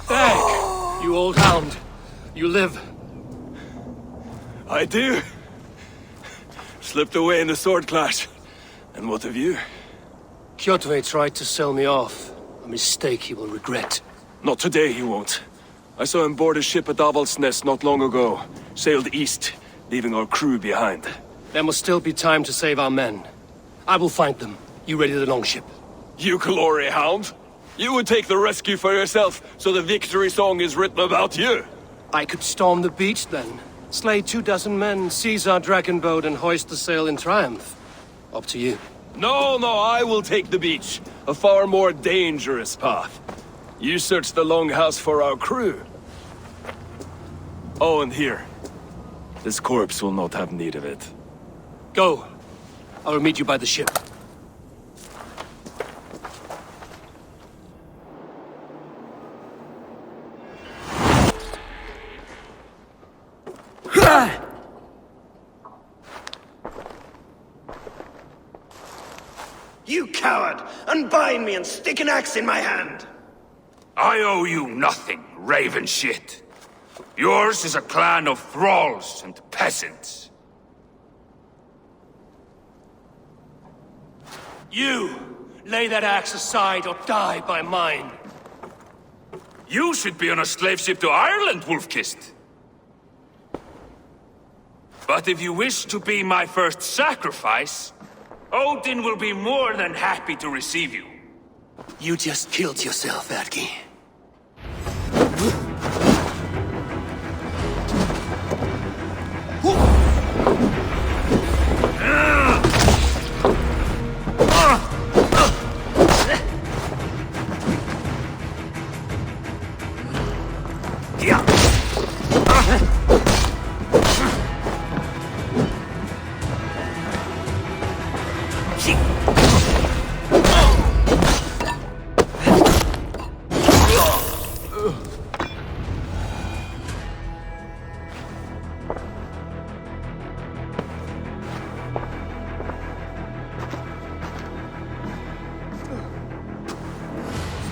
Hey, you old hound. You live. I do. Slipped away in the sword clash. And what of you? Kjotve tried to sell me off. A mistake he will regret. Not today, he won't. I saw him board a ship at Avaldsnes not long ago. Sailed east, leaving our crew behind. There must still be time to save our men. I will find them. You ready the longship? You glory hound? You would take the rescue for yourself, so the victory song is written about you. I could storm the beach then. Slay 24 men, seize our dragon boat and hoist the sail in triumph. Up to you. No, I will take the beach. A far more dangerous path. You search the longhouse for our crew. Oh, and here. This corpse will not have need of it. Go. I will meet you by the ship. You coward! Unbind me and stick an axe in my hand! I owe you nothing, raven shit. Yours is a clan of thralls and peasants. You! Lay that axe aside or die by mine. You should be on a slave ship to Ireland, Wolf-Kissed. But if you wish to be my first sacrifice, Odin will be more than happy to receive you. You just killed yourself, Adki.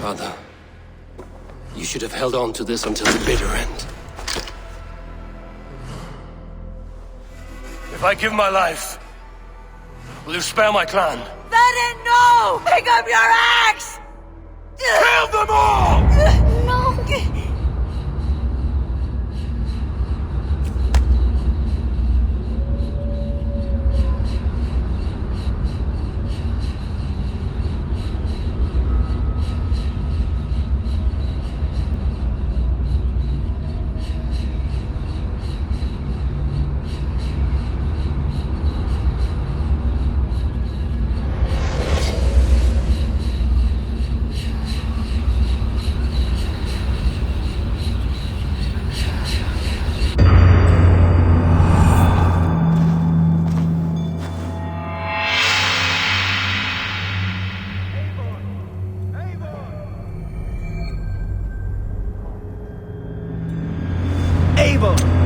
Father, you should have held on to this until the bitter end. If I give my life, will you spare my clan? Venom, no! Pick up your axe! Kill them all! No!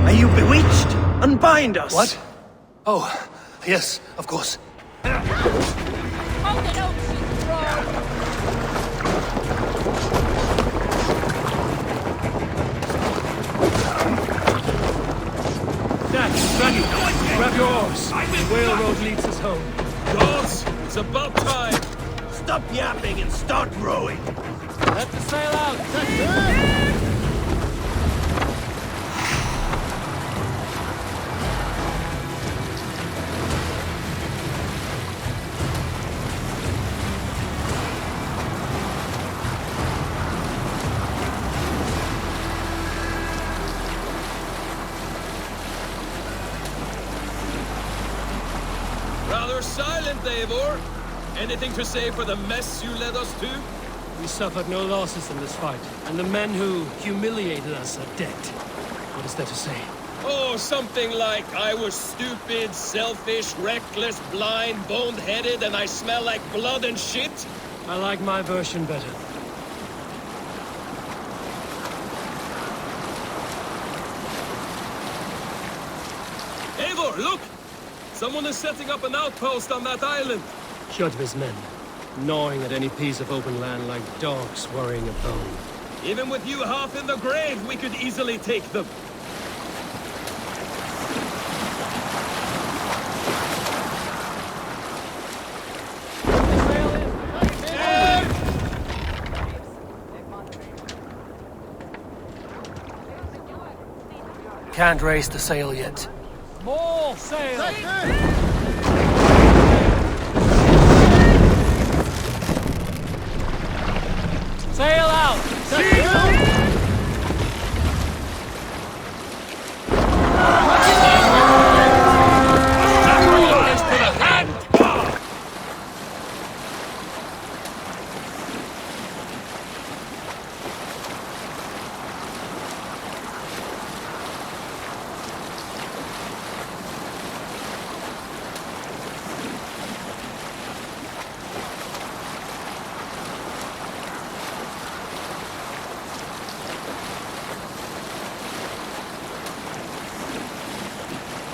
Are you bewitched? Unbind us! What? Oh, yes, of course. Draggy, grab your oars. The whale road leads us home. Gods, it's about time. Stop yapping and start rowing! Let the sail out. Rather silent, Eivor. Anything to say for the mess you led us to? We suffered no losses in this fight, and the men who humiliated us are dead. What is there to say? Oh, something like, I was stupid, selfish, reckless, blind, bone-headed, and I smell like blood and shit? I like my version better. Eivor, look! Someone is setting up an outpost on that island. Kjotve's men, gnawing at any piece of open land like dogs worrying a bone. Even with you half in the grave, we could easily take them. Can't raise the sail yet. More sail! Sail out! Sacrifice to the hand!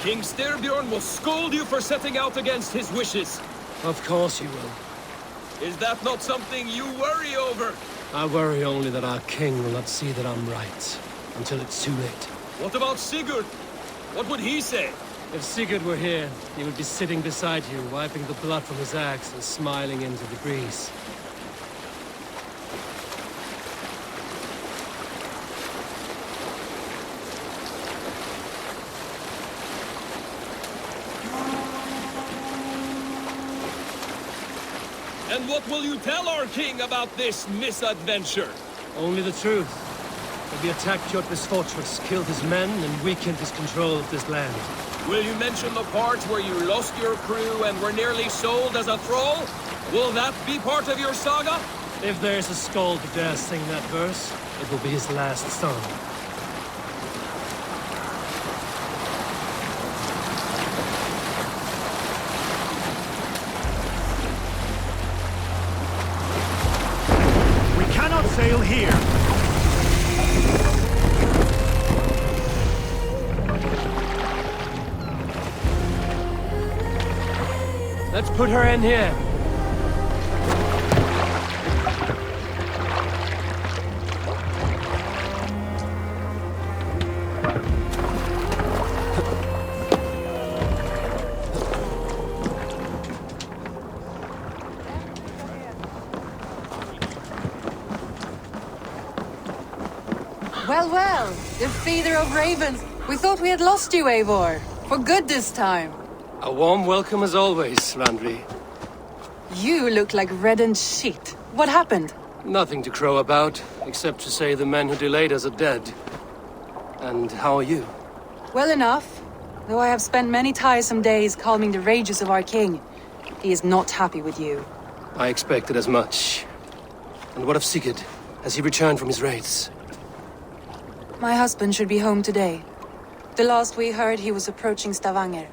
King Styrbjorn will scold you for setting out against his wishes. Of course you will. Is that not something you worry over? I worry only that our king will not see that I'm right, until it's too late. What about Sigurd? What would he say? If Sigurd were here, he would be sitting beside you, wiping the blood from his axe and smiling into the breeze. And what will you tell our king about this misadventure? Only the truth. That we attacked Kjotve's fortress, killed his men, and weakened his control of this land. Will you mention the part where you lost your crew and were nearly sold as a thrall? Will that be part of your saga? If there's a skald who dares sing that verse, it will be his last song. We cannot sail here. Let's put her in here. Well, well, the feeder of ravens. We thought we had lost you, Eivor. For good this time. A warm welcome as always, Randvi. You look like reddened sheet. What happened? Nothing to crow about, except to say the men who delayed us are dead. And how are you? Well enough. Though I have spent many tiresome days calming the rages of our king. He is not happy with you. I expected as much. And what of Sigurd? Has he returned from his raids? My husband should be home today. The last we heard, he was approaching Stavanger.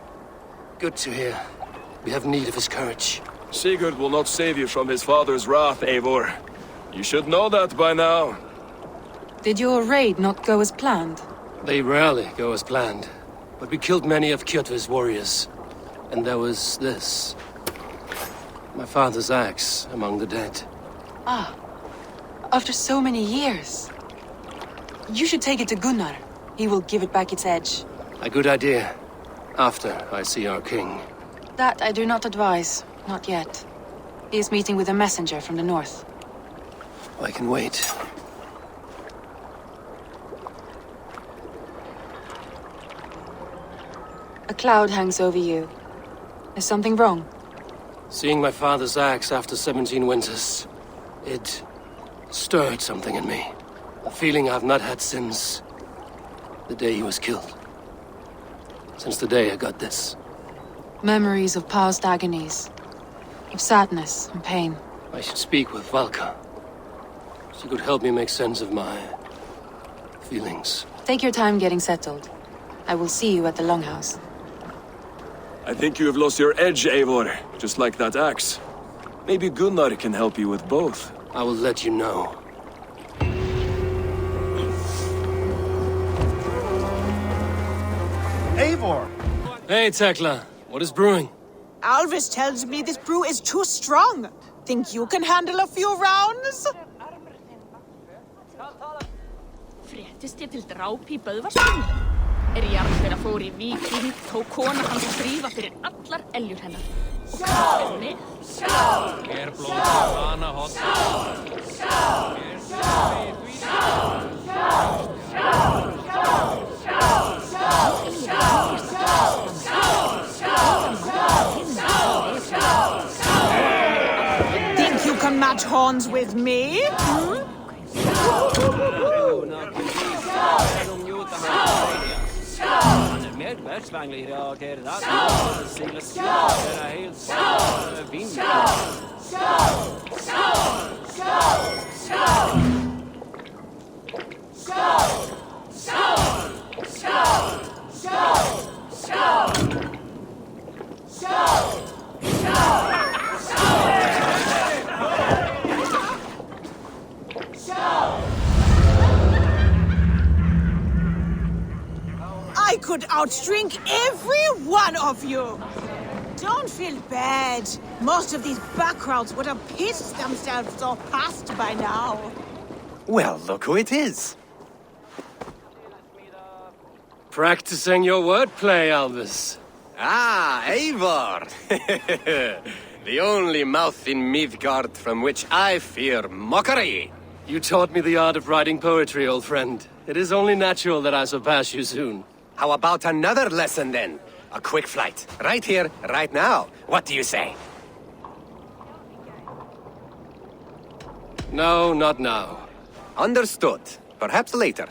Good to hear. We have need of his courage. Sigurd will not save you from his father's wrath, Eivor. You should know that by now. Did your raid not go as planned? They rarely go as planned. But we killed many of Kjotve's warriors. And there was this. My father's axe among the dead. Ah, after so many years. You should take it to Gunnar. He will give it back its edge. A good idea. After I see our king. That I do not advise. Not yet. He is meeting with a messenger from the north. I can wait. A cloud hangs over you. Is something wrong? Seeing my father's axe after 17 winters, it stirred something in me. A feeling I've not had since the day he was killed. Since the day I got this. Memories of past agonies. Of sadness and pain. I should speak with Valka. She could help me make sense of my feelings. Take your time getting settled. I will see you at the Longhouse. I think you have lost your edge, Eivor, just like that axe. Maybe Gunnar can help you with both. I will let you know. Eivor! Hey, Tekla. What is brewing? Alvis tells me this brew is too strong. Think you can handle a few rounds? Fréttist ég til dráp í Böðvarstunni? Jarðfera fór í víking, tók kona hans að þrífa fyrir allar eljur hennar. Og kaffirni? Blóð hana hot. Think you can match horns with me? I could outdrink every one of you! Don't feel bad. Most of these backgrounds would have pissed themselves off past by now. Well, look who it is. Practicing your wordplay, Alvis. Ah, Eivor! The only mouth in Midgard from which I fear mockery. You taught me the art of writing poetry, old friend. It is only natural that I surpass you soon. How about another lesson then? A quick flight. Right here, right now. What do you say? No, not now. Understood. Perhaps later.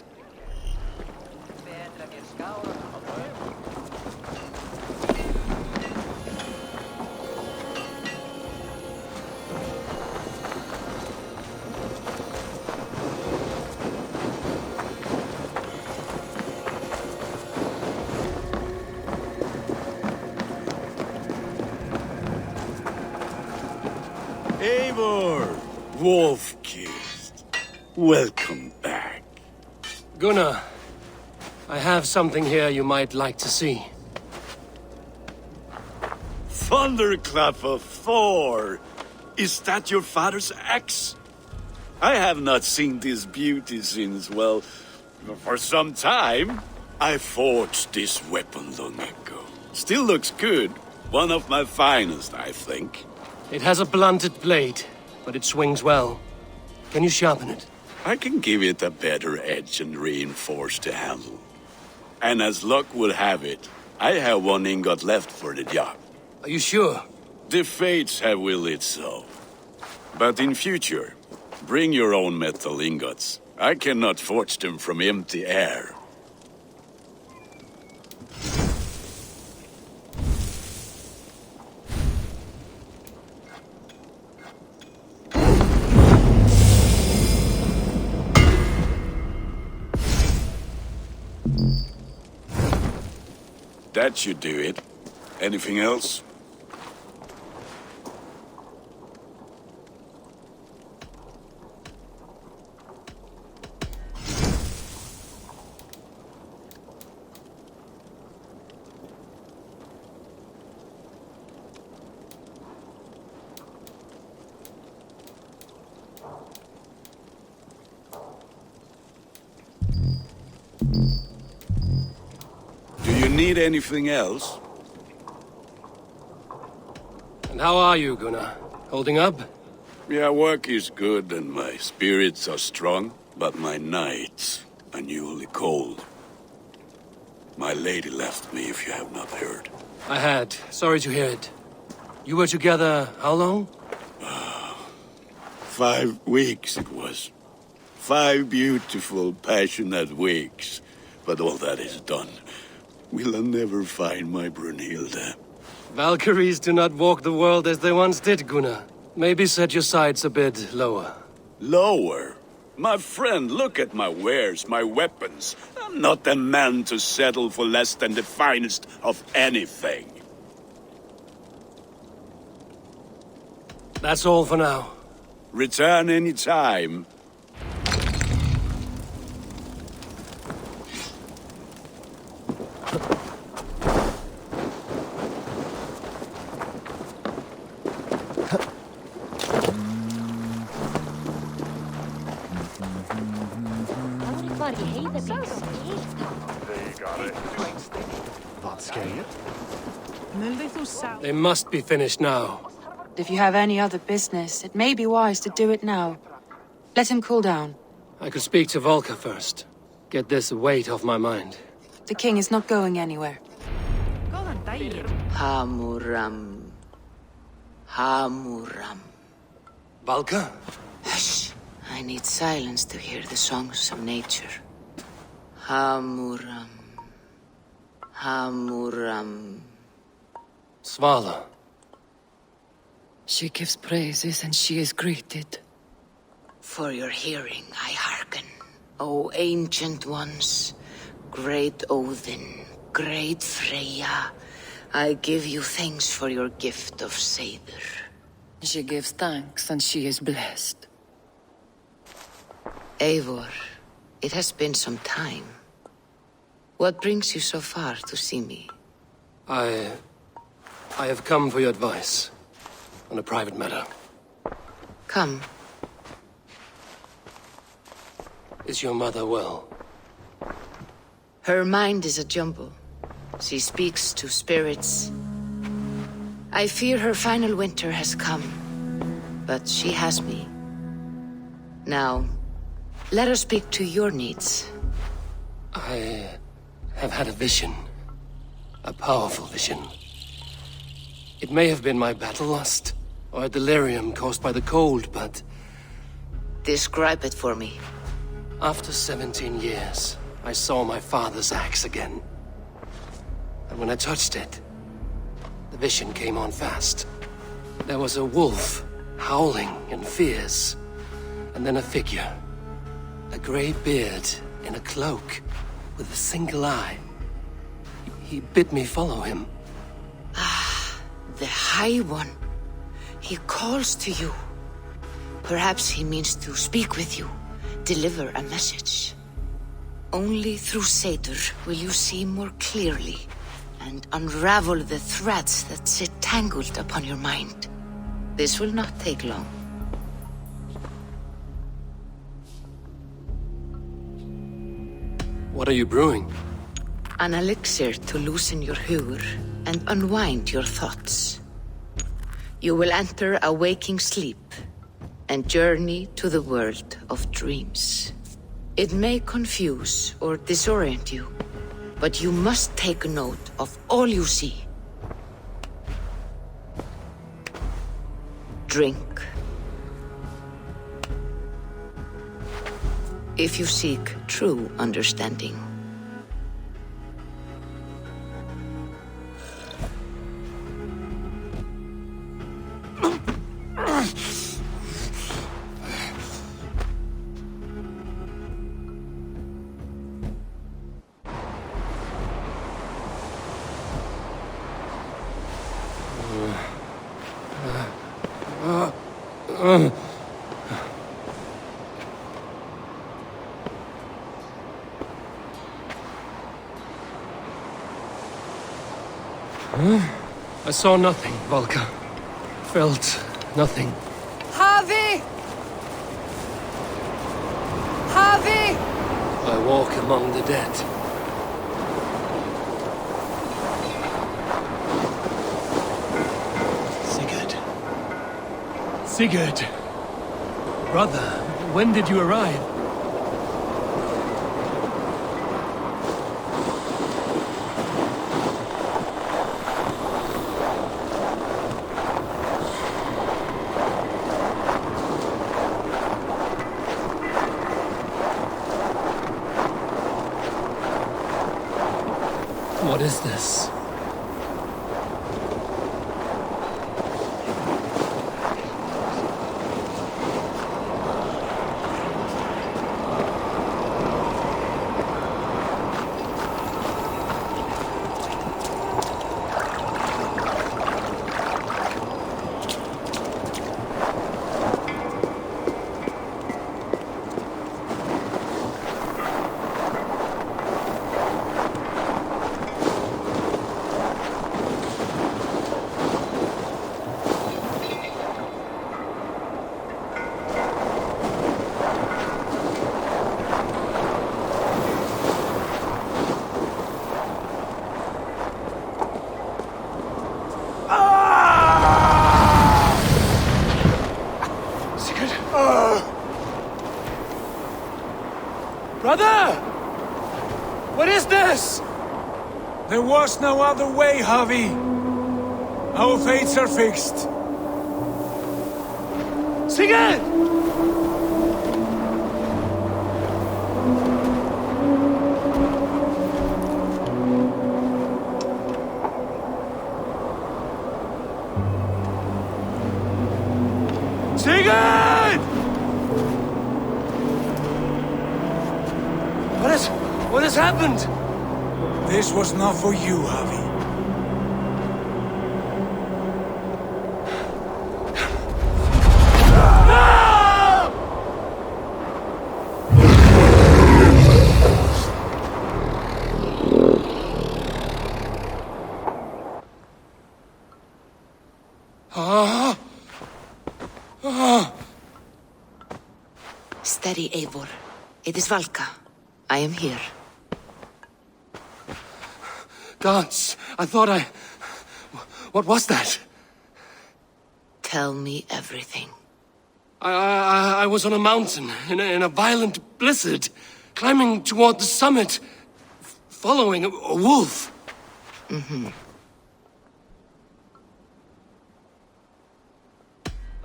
Eivor! Wolf-kissed. Welcome back. Gunnar, I have something here you might like to see. Thunderclap of Thor! Is that your father's axe? I have not seen this beauty since, well, for some time. I forged this weapon long ago. Still looks good. One of my finest, I think. It has a blunted blade, but it swings well. Can you sharpen it? I can give it a better edge and reinforce the handle. And as luck would have it, I have one ingot left for the job. Are you sure? The fates have willed it so. But in future, bring your own metal ingots. I cannot forge them from empty air. That should do it. Anything else? Do you need anything else? And how are you, Gunnar? Holding up? Yeah, work is good and my spirits are strong, but my nights are newly cold. My lady left me, if you have not heard. I had. Sorry to hear it. You were together how long? 5 weeks it was. 5 beautiful, passionate weeks. But all that is done. Will I never find my Brunhilde? Valkyries do not walk the world as they once did, Gunnar. Maybe set your sights a bit lower. Lower? My friend, look at my wares, my weapons. I'm not a man to settle for less than the finest of anything. That's all for now. Return any time. var í heiðabíks. They must be finished now. If you have any other business, it may be wise to do it now. Let him cool down. I could speak to Volker first. Get this weight off my mind. The king is not going anywhere. Hamuram. Hamuram. Volker? Hush. I need silence to hear the songs of nature. Hamuram. Hamuram. Svala. She gives praises and she is greeted. For your hearing I hearken, O ancient ones, great Odin, great Freya. I give you thanks for your gift of Seiður. She gives thanks and she is blessed. Eivor, it has been some time. What brings you so far to see me? I have come for your advice. On a private matter. Come. Is your mother well? Her mind is a jumble. She speaks to spirits. I fear her final winter has come. But she has me. Now, let her speak to your needs. I have had a vision. A powerful vision. It may have been my battle lust, or a delirium caused by the cold, but... Describe it for me. After 17 years, I saw my father's axe again. And when I touched it, the vision came on fast. There was a wolf, howling and fierce. And then a figure. A grey beard in a cloak, with a single eye. He bid me follow him. The High One. He calls to you. Perhaps he means to speak with you, deliver a message. Only through Seiður will you see more clearly and unravel the threads that sit tangled upon your mind. This will not take long. What are you brewing? An elixir to loosen your hugur and unwind your thoughts. You will enter a waking sleep and journey to the world of dreams. It may confuse or disorient you, but you must take note of all you see. Drink. If you seek true understanding. I saw nothing, Volker. Felt nothing. Harvey! Harvey! I walk among the dead. Sigurd! Brother, when did you arrive? What is this? There was no other way, Javi. Our fates are fixed. Sigurd! Sigurd! What has happened? This was not for you, Javi. Steady, Eivor. It is Valka. I am here. Gods, I thought I... What was that? Tell me everything. I was on a mountain, in a violent blizzard, climbing toward the summit, following a wolf. Mm-hmm.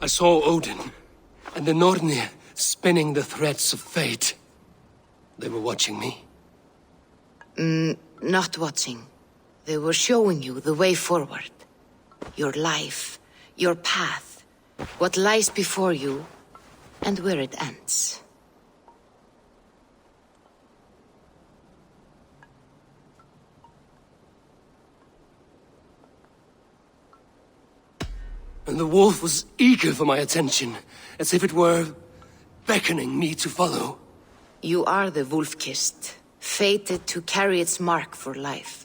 I saw Odin, and the Nornir spinning the threads of fate. They were watching me. Not watching. They were showing you the way forward. Your life, your path, what lies before you, and where it ends. And the wolf was eager for my attention, as if it were beckoning me to follow. You are the wolf-kissed, fated to carry its mark for life.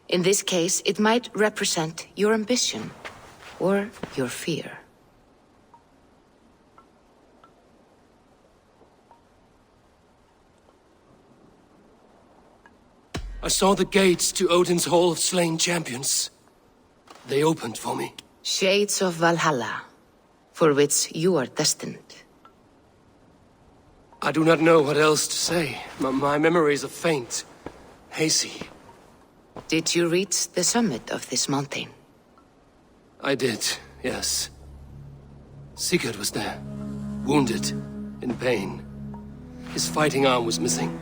In this case, it might represent your ambition, or your fear. I saw the gates to Odin's Hall of Slain Champions. They opened for me. Shades of Valhalla, for which you are destined. I do not know what else to say. My memories are faint, hazy. Did you reach the summit of this mountain? I did, yes. Sigurd was there, wounded, in pain. His fighting arm was missing.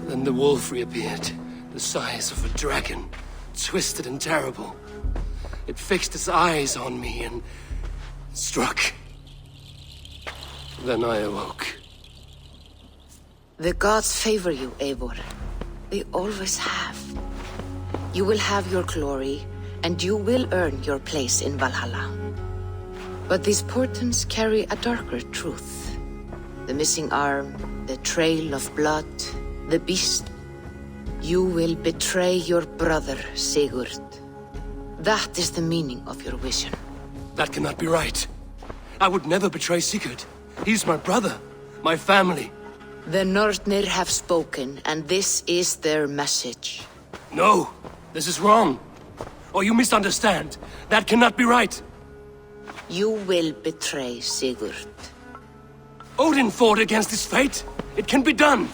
Then the wolf reappeared, the size of a dragon, twisted and terrible. It fixed its eyes on me and struck. Then I awoke. The gods favor you, Eivor. They always have. You will have your glory, and you will earn your place in Valhalla. But these portents carry a darker truth. The missing arm, the trail of blood, the beast. You will betray your brother, Sigurd. That is the meaning of your vision. That cannot be right. I would never betray Sigurd. He's my brother, my family. The Nornir have spoken, and this is their message. No, this is wrong. Or you misunderstand. That cannot be right. You will betray Sigurd. Odin fought against his fate. It can be done.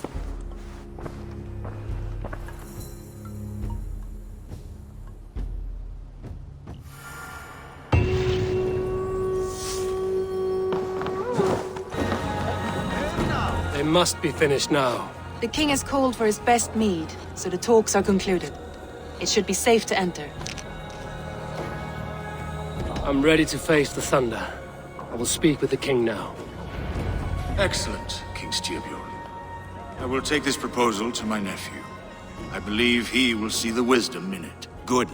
They must be finished now. The king has called for his best mead, so the talks are concluded. It should be safe to enter. I'm ready to face the thunder. I will speak with the king now. Excellent, King Styrbjorn. I will take this proposal to my nephew. I believe he will see the wisdom in it. Good.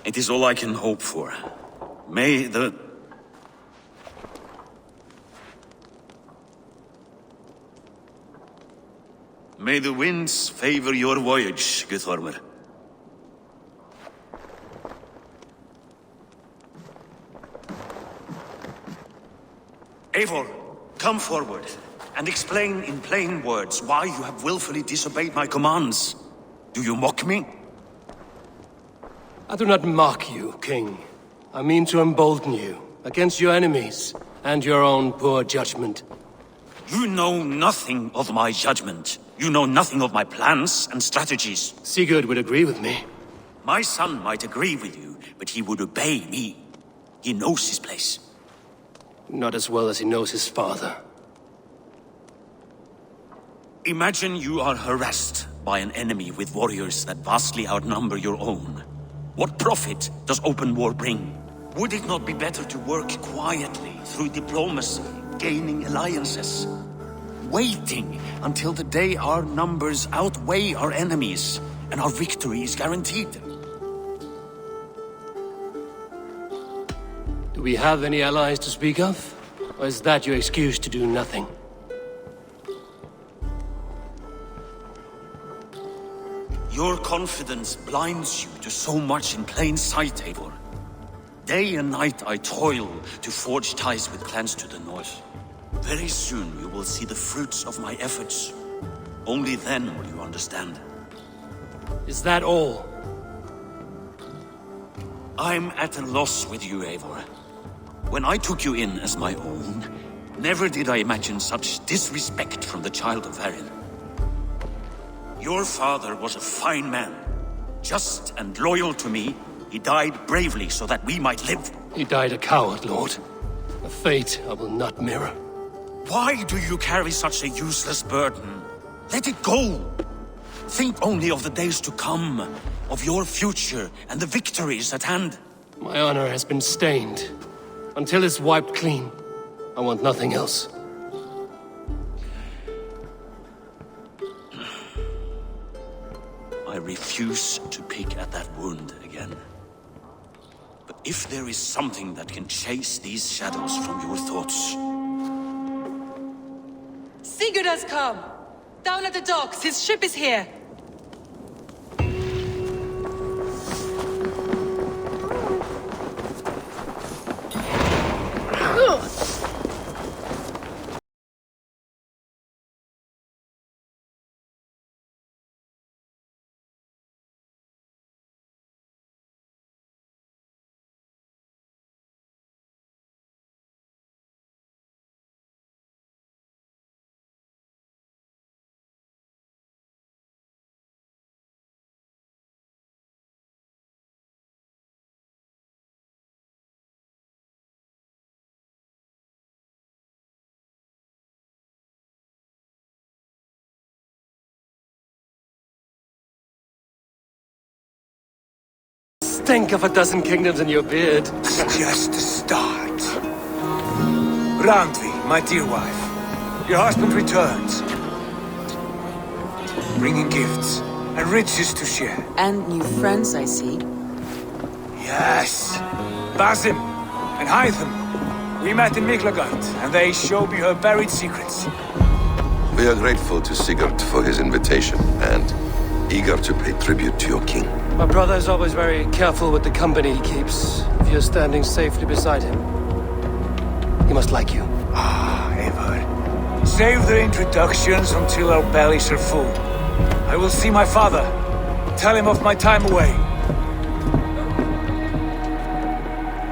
It is all I can hope for. May the winds favor your voyage, Guthormr. Eivor, come forward and explain in plain words why you have willfully disobeyed my commands. Do you mock me? I do not mock you, King. I mean to embolden you against your enemies and your own poor judgment. You know nothing of my judgment. You know nothing of my plans and strategies. Sigurd would agree with me. My son might agree with you, but he would obey me. He knows his place. Not as well as he knows his father. Imagine you are harassed by an enemy with warriors that vastly outnumber your own. What profit does open war bring? Would it not be better to work quietly through diplomacy, gaining alliances? Waiting until the day our numbers outweigh our enemies and our victory is guaranteed. Do we have any allies to speak of? Or is that your excuse to do nothing? Your confidence blinds you to so much in plain sight, Eivor. Day and night I toil to forge ties with clans to the north. Very soon you will see the fruits of my efforts. Only then will you understand. Is that all? I'm at a loss with you, Eivor. When I took you in as my own, never did I imagine such disrespect from the child of Varin. Your father was a fine man. Just and loyal to me, he died bravely so that we might live. He died a coward, Lord. A fate I will not mirror. Why do you carry such a useless burden? Let it go! Think only of the days to come, of your future and the victories at hand. My honor has been stained. Until it's wiped clean, I want nothing else. I refuse to pick at that wound again. But if there is something that can chase these shadows from your thoughts... Sigurd has come! Down at the docks, his ship is here! Stink of a dozen kingdoms in your beard. It's just the start. Randvi, my dear wife, your husband returns. Bringing gifts and riches to share. And new friends, I see. Yes. Basim and Hytham. We met in Miklagard, and they showed me her buried secrets. We are grateful to Sigurd for his invitation, and eager to pay tribute to your king. My brother is always very careful with the company he keeps. If you're standing safely beside him, he must like you. Ah, Eivor. Save their introductions until our bellies are full. I will see my father. Tell him of my time away.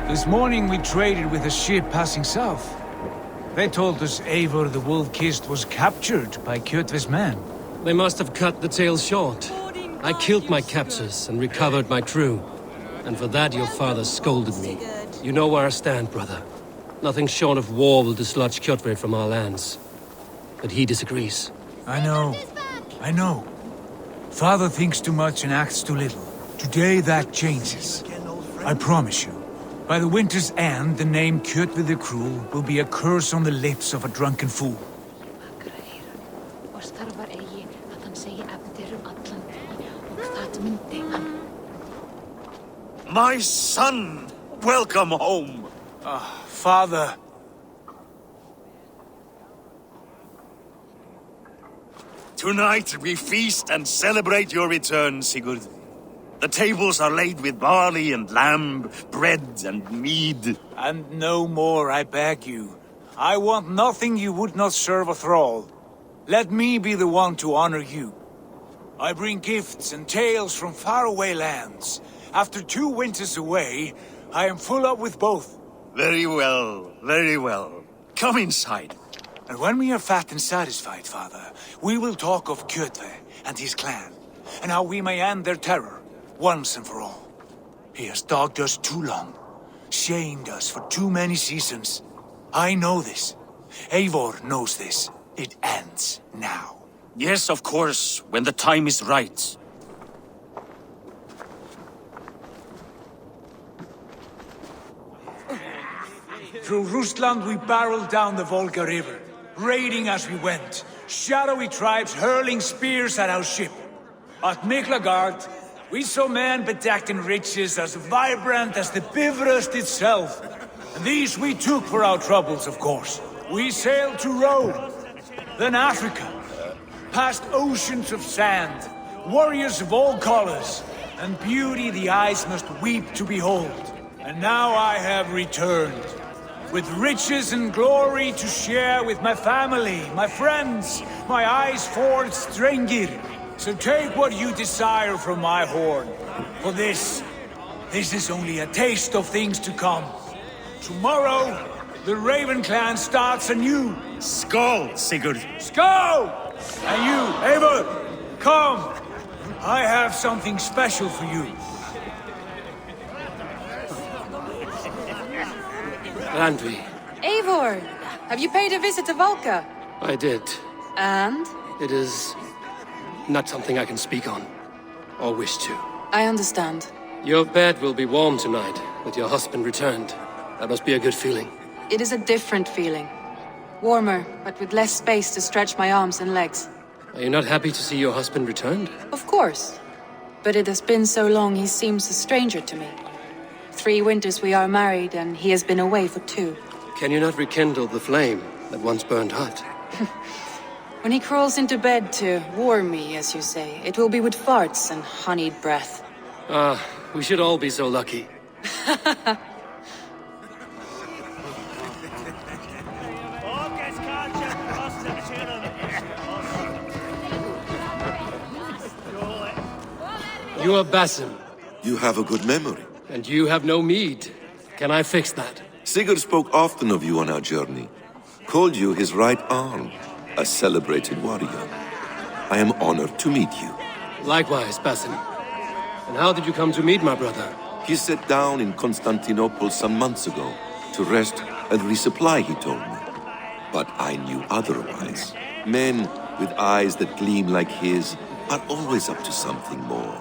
This morning we traded with a ship passing south. They told us Eivor the Wolf-Kissed was captured by Kjotve's men. They must have cut the tale short. I killed my captors and recovered my crew. And for that your father scolded me. You know where I stand, brother. Nothing short of war will dislodge Kjotve from our lands. But he disagrees. I know. Father thinks too much and acts too little. Today that changes. I promise you. By the winter's end, the name Kjotve the Cruel will be a curse on the lips of a drunken fool. My son! Welcome home! Father. Tonight we feast and celebrate your return, Sigurd. The tables are laid with barley and lamb, bread and mead. And no more, I beg you. I want nothing you would not serve a thrall. Let me be the one to honor you. I bring gifts and tales from faraway lands. After 2 winters away, I am full up with both. Very well, very well. Come inside. And when we are fat and satisfied, Father, we will talk of Kjotve and his clan, and how we may end their terror, once and for all. He has dogged us too long, shamed us for too many seasons. I know this. Eivor knows this. It ends now. Yes, of course, when the time is right. Through Rusland we barreled down the Volga River, raiding as we went, shadowy tribes hurling spears at our ship. At Miklagard, we saw men bedecked in riches as vibrant as the Bifrost itself. And these we took for our troubles, of course. We sailed to Rome, then Africa, past oceans of sand, warriors of all colors, and beauty the eyes must weep to behold. And now I have returned, with riches and glory to share with my family, my friends, my eyes-forged Strengir. So take what you desire from my horn. For this is only a taste of things to come. Tomorrow, the Raven clan starts anew. Skål, Sigurd. Skål! And you, Eivor, come. I have something special for you. Randvi, Eivor, have you paid a visit to Valka? I did. And? It is not something I can speak on, or wish to. I understand. Your bed will be warm tonight, with your husband returned. That must be a good feeling. It is a different feeling. Warmer, but with less space to stretch my arms and legs. Are you not happy to see your husband returned? Of course. But it has been so long he seems a stranger to me. 3 winters we are married, and he has been away for 2. Can you not rekindle the flame that once burned hot? When he crawls into bed to warm me, as you say, it will be with farts and honeyed breath. Ah, we should all be so lucky. You are Basim. You have a good memory. And you have no mead. Can I fix that? Sigurd spoke often of you on our journey. Called you his right arm, a celebrated warrior. I am honored to meet you. Likewise, Basim. And how did you come to meet my brother? He sat down in Constantinople some months ago to rest and resupply, he told me. But I knew otherwise. Men with eyes that gleam like his are always up to something more.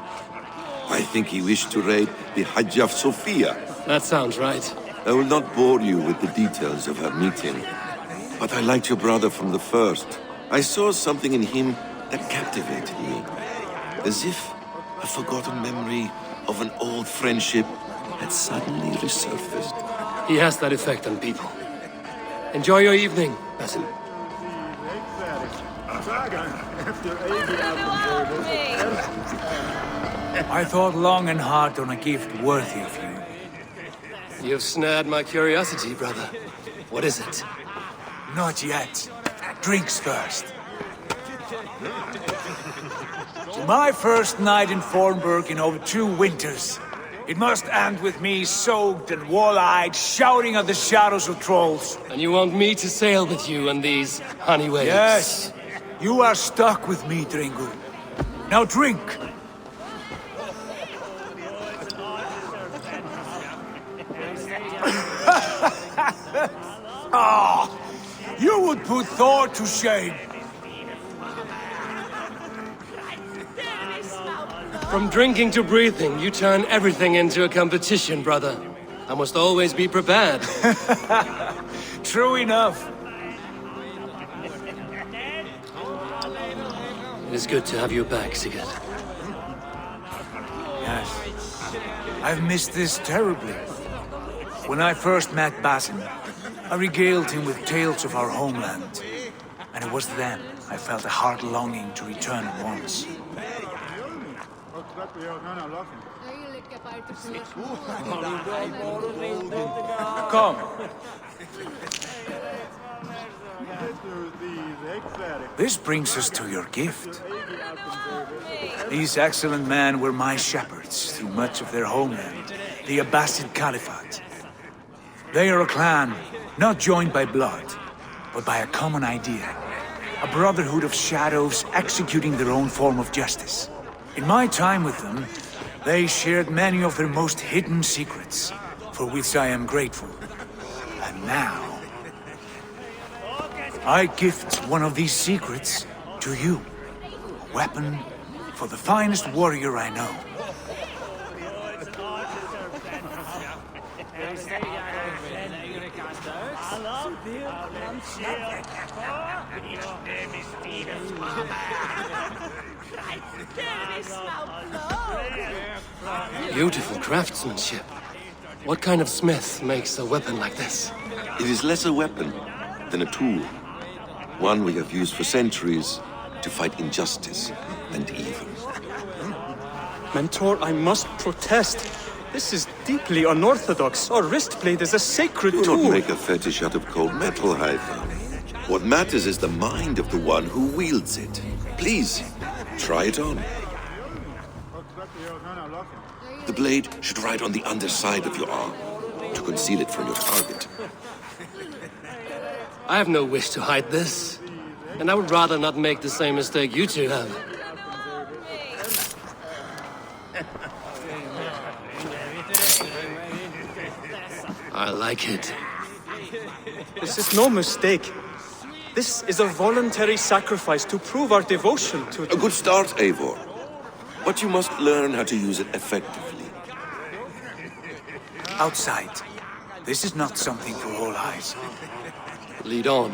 I think he wished to raid the Hagia Sophia. That sounds right. I will not bore you with the details of our meeting. But I liked your brother from the first. I saw something in him that captivated me. As if a forgotten memory of an old friendship had suddenly resurfaced. He has that effect on people. Enjoy your evening, Basim. I thought long and hard on a gift worthy of you. You've snared my curiosity, brother. What is it? Not yet. Drinks first. My first night in Fornburg in over 2 winters. It must end with me soaked and wall-eyed, shouting at the shadows of trolls. And you want me to sail with you on these honey waves? Yes. You are stuck with me, Dringu. Now drink. Ah, you would put Thor to shame. From drinking to breathing, you turn everything into a competition, brother. I must always be prepared. True enough. It is good to have you back, Sigurd. Yes. I've missed this terribly. When I first met Basim, I regaled him with tales of our homeland. And it was then I felt a heart longing to return at once. Come. This brings us to your gift. These excellent men were my shepherds through much of their homeland, the Abbasid Caliphate. They are a clan, not joined by blood, but by a common idea. A brotherhood of shadows executing their own form of justice. In my time with them, they shared many of their most hidden secrets, for which I am grateful. And now, I gift one of these secrets to you. A weapon for the finest warrior I know. Beautiful craftsmanship. What kind of smith makes a weapon like this? It is less a weapon than a tool. One we have used for centuries to fight injustice and evil. Mentor, I must protest. This is deeply unorthodox. Our wrist blade is a sacred Do tool. not make a fetish out of cold metal, Hytha. What matters is the mind of the one who wields it. Please, try it on. The blade should ride on the underside of your arm to conceal it from your target. I have no wish to hide this. And I would rather not make the same mistake you two have. I like it. This is no mistake. This is a voluntary sacrifice to prove our devotion to... A good start, Eivor. But you must learn how to use it effectively. Outside. This is not something for all eyes. Lead on.